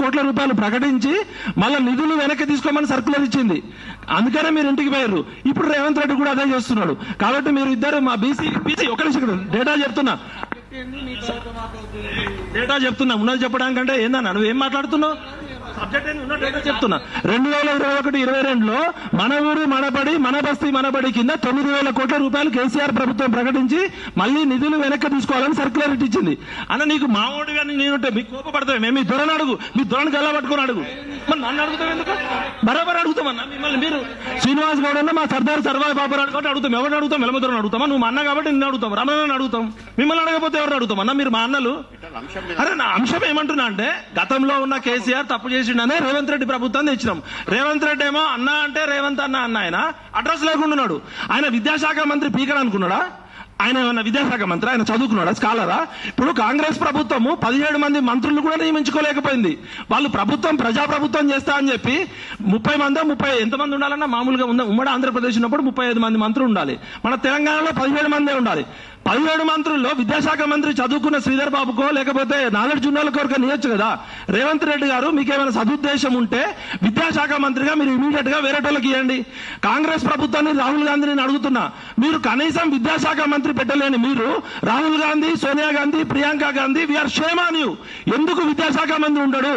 కోట్ల రూపాయలు ప్రకటించి మళ్ళీ నిధులు వెనక్కి తీసుకోమని సర్కులర్ ఇచ్చింది. అందుకనే మీరు ఇంటికి పోయారు. ఇప్పుడు రేవంత్ రెడ్డి కూడా అదే చేస్తున్నాడు. కాబట్టి మీరు ఇద్దరు మా బీసీ ఒక నిమిషం డేటా చెప్తున్నా ఉన్నది చెప్పడానికంటే ఏందన్నా నువ్వేం మాట్లాడుతున్నావు? సబ్జెక్ట్ ఉన్న డేటా చెప్తున్నా. 2021-22లో మన ఊరు మనబడి మన బస్తీ మనబడి కింద 9,000 కోట్ల రూపాయలు కేసీఆర్ ప్రభుత్వం ప్రకటించి మళ్ళీ నిధులు వెనక్కి తీసుకోవాలని సర్క్యులర్ ఇచ్చింది. అన్న నీకు మావోడు కానీ నేనుంటే మీకు కోపపడతావు. మేము మీ దొరని అడుగు, మీ దొరని గల్లా పట్టుకుని అడుగు. మరి నన్ను అడుగుతాం ఎందుకు? బరాబర్ అడుగుతామన్నా మిమ్మల్ని. మీరు శ్రీనివాస్ గౌడ్ అన్న మా సర్దార్ సర్వాయి బాబు కాబట్టి అడుగుతాం. ఎవరిని అడుగుతాం? వెలమదొరని అడుగుతామా? నువ్వు మా అన్న కాబట్టి నిన్ను అడుగుతాం, రమణని అడుగుతాం. మిమ్మల్ని అడగకపోతే ఎవరిని అడుగుతాం అన్న? మీరు మా అన్నలు. అరే నా అంశం ఏమంటున్నా అంటే గతంలో ఉన్న కేసీఆర్ తప్పు చేసిండనే రేవంత్ రెడ్డి ప్రభుత్వం తెచ్చినాం. రేవంత్ రెడ్డి ఏమో అన్న అంటే రేవంత్ అన్న ఆయన అడ్రస్ లేకుండా ఉన్నాడు. ఆయన విద్యాశాఖ మంత్రి పీకర్ అనుకున్నాడా? ఆయన ఏమన్నా విద్యాశాఖ మంత్రి? ఆయన చదువుకున్నాడా? స్కాలరా? ఇప్పుడు కాంగ్రెస్ ప్రభుత్వము 17 మంది మంత్రులు కూడా నియమించుకోలేకపోయింది. వాళ్ళు ప్రభుత్వం ప్రజాప్రభుత్వం చేస్తా అని చెప్పి 30 మంది 30 ఎంతమంది ఉండాలన్నా మామూలుగా ఉమ్మడి ఆంధ్రప్రదేశ్ ఉన్నప్పుడు 35 మంది మంత్రులు ఉండాలి. మన తెలంగాణలో 17 మందే ఉండాలి. 17 మంత్రుల్లో విద్యాశాఖ మంత్రి చదువుకున్న శ్రీధర్ బాబుకో లేకపోతే నాగార్జున కోరిక నియొచ్చు కదా. రేవంత్ రెడ్డి గారు మీకేమైనా సదుద్దేశం ఉంటే విద్యాశాఖ మంత్రిగా మీరు ఇమీడియట్ గా వేరేటోళ్ళకి ఇవ్వండి. కాంగ్రెస్ ప్రభుత్వాన్ని రాహుల్ గాంధీని అడుగుతున్నా, మీరు కనీసం విద్యాశాఖ మంత్రి పెట్టలేని మీరు Rahul Gandhi, Sonia Gandhi, Priyanka Gandhi we are shame on you. ఎందుకు విద్యాశాఖ మంత్రి ఉండడు?